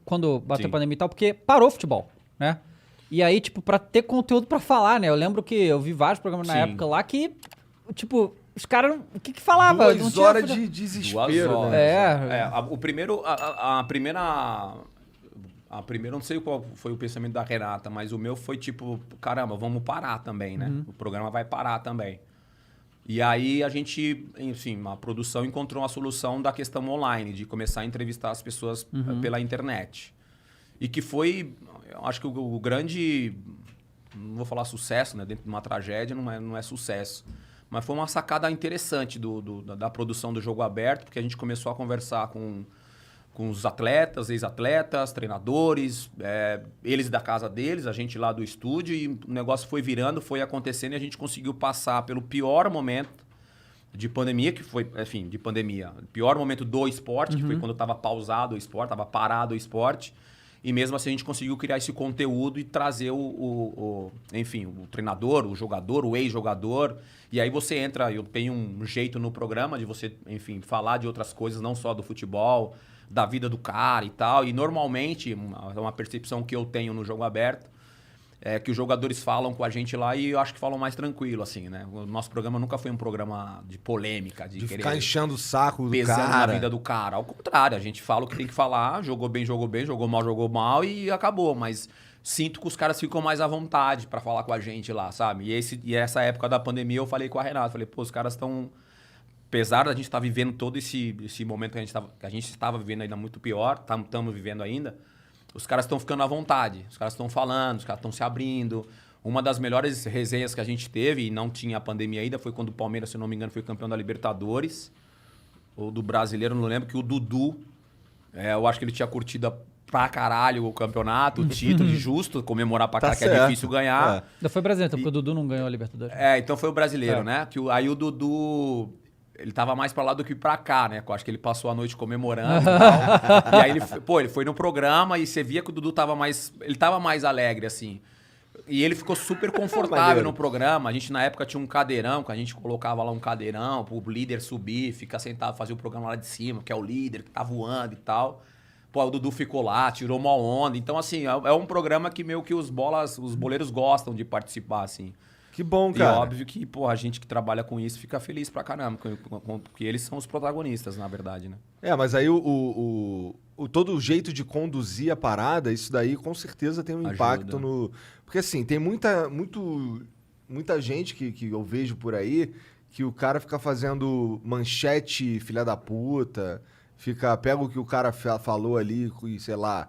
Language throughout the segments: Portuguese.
quando bateu Sim. a pandemia e tal, porque parou o futebol, né? E aí, tipo, pra ter conteúdo pra falar, né? Eu lembro que eu vi vários programas na Sim. época lá que, tipo, os caras, o que falava? Não 2 tinha horas fute- de 2 desespero, horas. né? O primeiro, a primeira... A primeira, não sei qual foi o pensamento da Renata, mas o meu foi tipo, caramba, vamos parar também, né? O programa vai parar também. E aí a gente, enfim, a produção encontrou uma solução da questão online, de começar a entrevistar as pessoas pela internet. E que foi, eu acho que o grande, não vou falar sucesso, né? Dentro de uma tragédia não é sucesso. Mas foi uma sacada interessante da produção do Jogo Aberto, porque a gente começou a conversar com os atletas, ex-atletas, treinadores, eles da casa deles, a gente lá do estúdio, e o negócio foi virando, foi acontecendo, e a gente conseguiu passar pelo pior momento de pandemia, que foi, enfim, de pandemia, o pior momento do esporte, que foi quando estava pausado o esporte, estava parado o esporte, e mesmo assim a gente conseguiu criar esse conteúdo e trazer enfim, o treinador, o jogador, o ex-jogador. E aí você entra, eu tenho um jeito no programa de você, enfim, falar de outras coisas, não só do futebol, da vida do cara e tal. E normalmente, uma percepção que eu tenho no Jogo Aberto, é que os jogadores falam com a gente lá e eu acho que falam mais tranquilo, assim, né? O nosso programa nunca foi um programa de polêmica, de querer ficar enchendo o saco do pesando na cara. vida do cara. Ao contrário, a gente fala o que tem que falar, jogou bem, jogou mal e acabou. Mas sinto que os caras ficam mais à vontade pra falar com a gente lá, sabe? E essa época da pandemia eu falei com a Renata, falei, pô, os caras estão... Apesar da gente estar vivendo todo esse momento que a gente estava vivendo ainda muito pior, estamos vivendo ainda, os caras estão ficando à vontade, os caras estão falando, os caras estão se abrindo. Uma das melhores resenhas que a gente teve, e não tinha a pandemia ainda, foi quando o Palmeiras, se não me engano, foi campeão da Libertadores, ou do Brasileiro, não lembro, que o Dudu, eu acho que ele tinha curtido pra caralho o campeonato, o título, e justo comemorar pra Tá cá, que é certo. difícil ganhar. Não foi brasileiro, porque o Dudu não ganhou a Libertadores. Então foi o brasileiro, né? Aí o Dudu, ele tava mais pra lá do que pra cá, né? Eu acho que ele passou a noite comemorando e tal. E aí ele foi no programa e você via que o Dudu tava mais alegre, assim. E ele ficou super confortável Maneiro. no programa. A gente, na época, tinha um cadeirão, que a gente colocava lá um cadeirão pro líder subir, ficar sentado, fazer o programa lá de cima, que é o líder, que tá voando e tal. Pô, o Dudu ficou lá, tirou uma onda. Então, assim, é um programa que meio que os boleiros gostam de participar, assim. Que bom, E cara. óbvio que, pô, a gente que trabalha com isso fica feliz pra caramba, porque eles são os protagonistas, na verdade, né? Mas aí todo o jeito de conduzir a parada, isso daí com certeza tem um Ajuda. impacto no... Porque assim, tem muita gente que eu vejo por aí que o cara fica fazendo manchete filha da puta, pega o que o cara falou ali e, sei lá,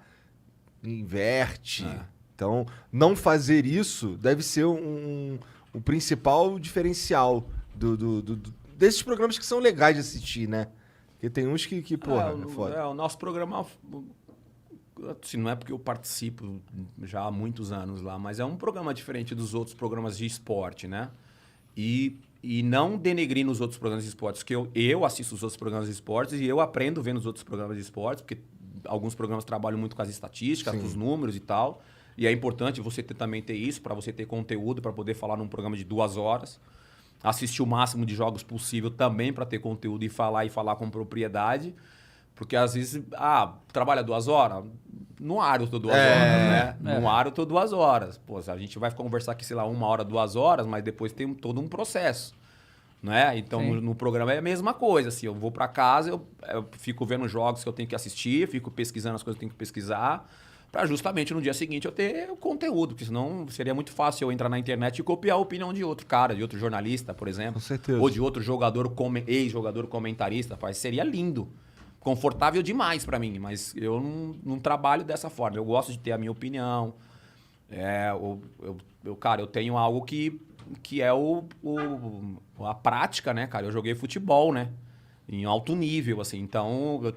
inverte. Então, não fazer isso deve ser o principal diferencial desses programas que são legais de assistir, né? Porque tem uns que porra, é foda. O nosso programa, assim, não é porque eu participo já há muitos anos lá, mas é um programa diferente dos outros programas de esporte, né? E não denegrindo os outros programas de esportes, que eu assisto os outros programas de esportes e eu aprendo vendo os outros programas de esportes, porque alguns programas trabalham muito com as estatísticas, Sim. com os números e tal. E é importante você também ter isso, para você ter conteúdo, para poder falar num programa de 2 horas. Assistir o máximo de jogos possível também para ter conteúdo e falar com propriedade. Porque às vezes, trabalha 2 horas? No ar eu tô 2 horas, né? No ar eu tô 2 horas. Pô, a gente vai conversar aqui, sei lá, 1 hora, 2 horas, mas depois tem todo um processo. Né? Então, no programa é a mesma coisa. Assim, eu vou para casa, eu fico vendo jogos que eu tenho que assistir, fico pesquisando as coisas que eu tenho que pesquisar, para justamente no dia seguinte eu ter o conteúdo, porque senão seria muito fácil eu entrar na internet e copiar a opinião de outro cara, de outro jornalista, por exemplo. Com certeza. Ou de outro jogador, ex-jogador comentarista. Seria lindo. Confortável demais para mim, mas eu não trabalho dessa forma. Eu gosto de ter a minha opinião. Cara, eu tenho algo que é a prática, né, cara? Eu joguei futebol, né? Em alto nível, assim. Então,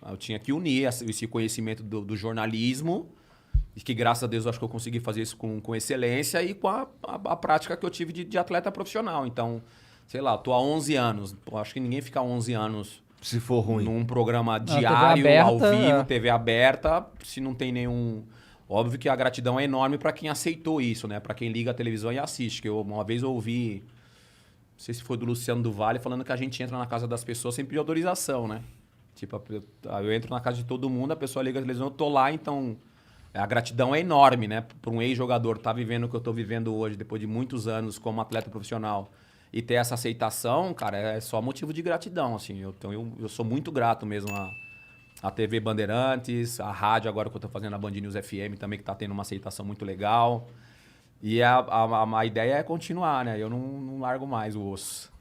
eu tinha que unir esse conhecimento do jornalismo, e que, graças a Deus, eu acho que eu consegui fazer isso com excelência e com a prática que eu tive de atleta profissional. Então, sei lá, eu tô há 11 anos. Pô, acho que ninguém fica 11 anos Se for ruim. num programa TV diário, aberta, ao vivo, TV aberta, se não tem nenhum... Óbvio que a gratidão é enorme para quem aceitou isso, né? Para quem liga a televisão e assiste. Que uma vez eu ouvi, não sei se foi do Luciano do Vale, falando que a gente entra na casa das pessoas sem pedir autorização, né? Tipo, eu entro na casa de todo mundo, a pessoa liga a televisão, eu tô lá, então a gratidão é enorme, né? Para um ex-jogador tá vivendo o que eu tô vivendo hoje, depois de muitos anos como atleta profissional, e ter essa aceitação, cara, é só motivo de gratidão, assim. Eu sou muito grato mesmo a TV Bandeirantes, a rádio agora que eu tô fazendo a Band News FM também, que tá tendo uma aceitação muito legal. E a ideia é continuar, né? Eu não largo mais o osso.